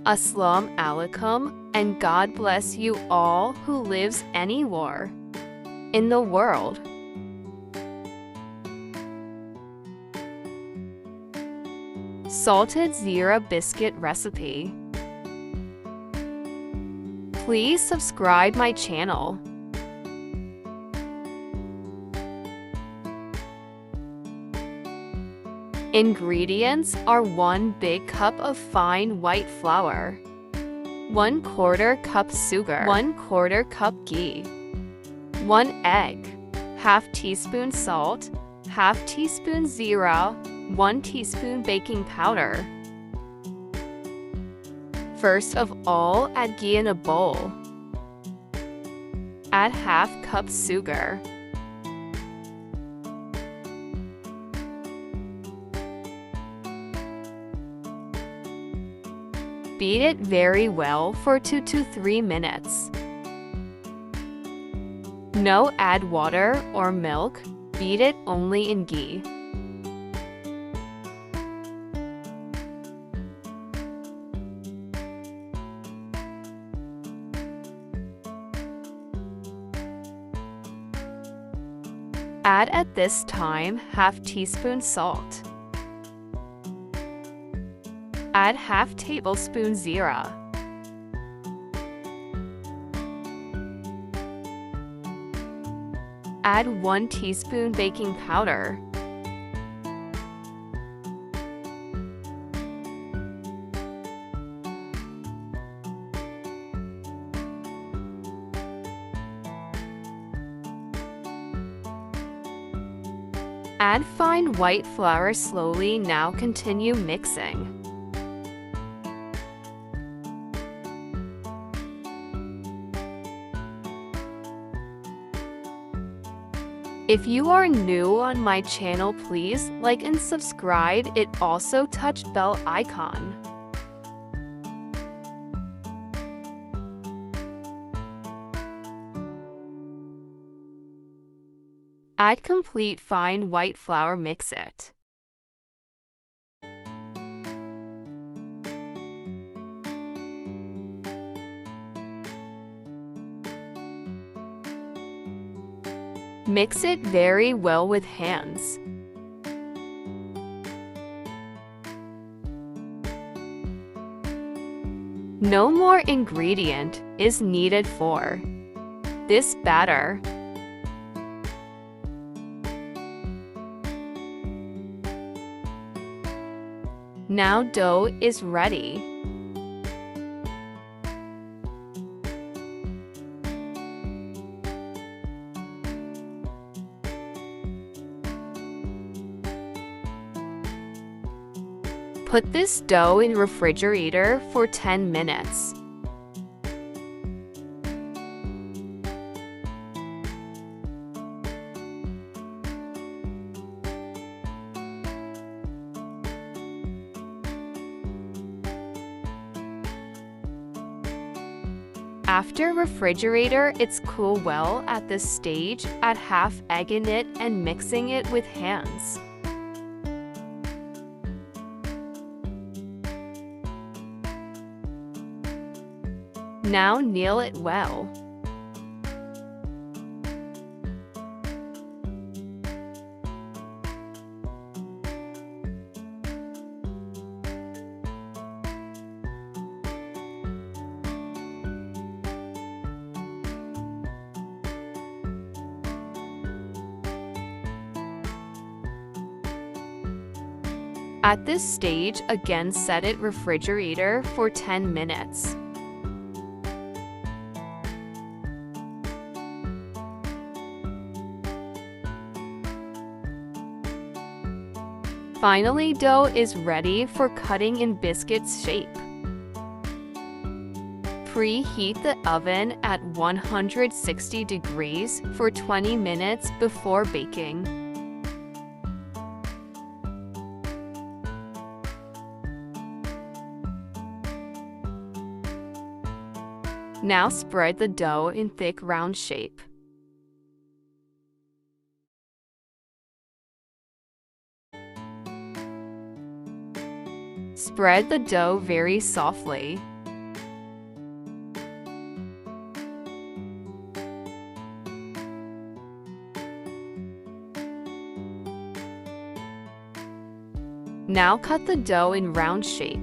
Assalamu alaikum, and God bless you all who lives anywhere in the world. Salty Zeera Biscuit Recipe. Please subscribe my channel. Ingredients are 1 big cup of fine white flour, 1/4 cup sugar, 1/4 cup ghee, 1 egg, 1/2 teaspoon salt, 1/2 teaspoon zeera, 1 teaspoon baking powder. First of all, add ghee in a bowl. Add 1/2 cup sugar. Beat it very well for 2 to 3 minutes. No add water or milk, beat it only in ghee. Add at this time 1/2 teaspoon salt. Add 1/2 tablespoon zeera. Add 1 teaspoon baking powder. Add fine white flour slowly. Now continue mixing. If you are new on my channel, please like and subscribe. It also touch bell icon. Add complete fine white flour, mix it. Mix it very well with hands. No more ingredient is needed for this batter. Now dough is ready. Put this dough in refrigerator for 10 minutes. After refrigerator, it's cool well. At this stage, add 1/2 egg in it and mixing it with hands. Now knead it well. At this stage, again set it refrigerator for 10 minutes. Finally, dough is ready for cutting in biscuits shape. Preheat the oven at 160 degrees for 20 minutes before baking. Now spread the dough in thick round shape. Spread the dough very softly. Now cut the dough in round shape.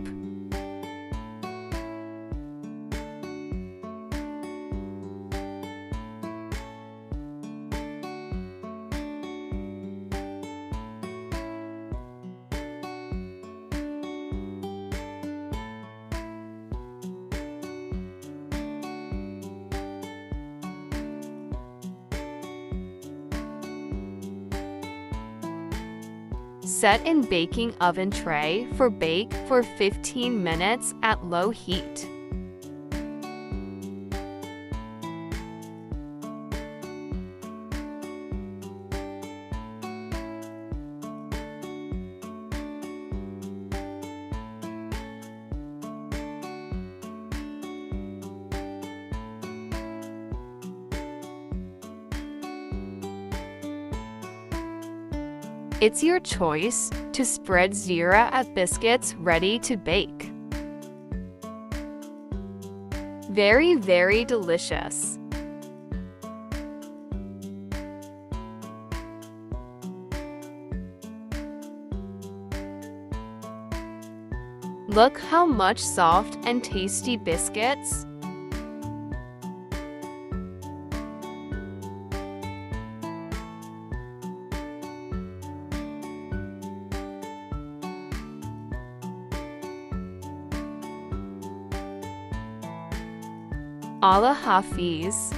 Set in baking oven tray for bake for 15 minutes at low heat. It's your choice to spread Zeera biscuits ready to bake. Very, very delicious. Look how much soft and tasty biscuits. Allah Hafiz.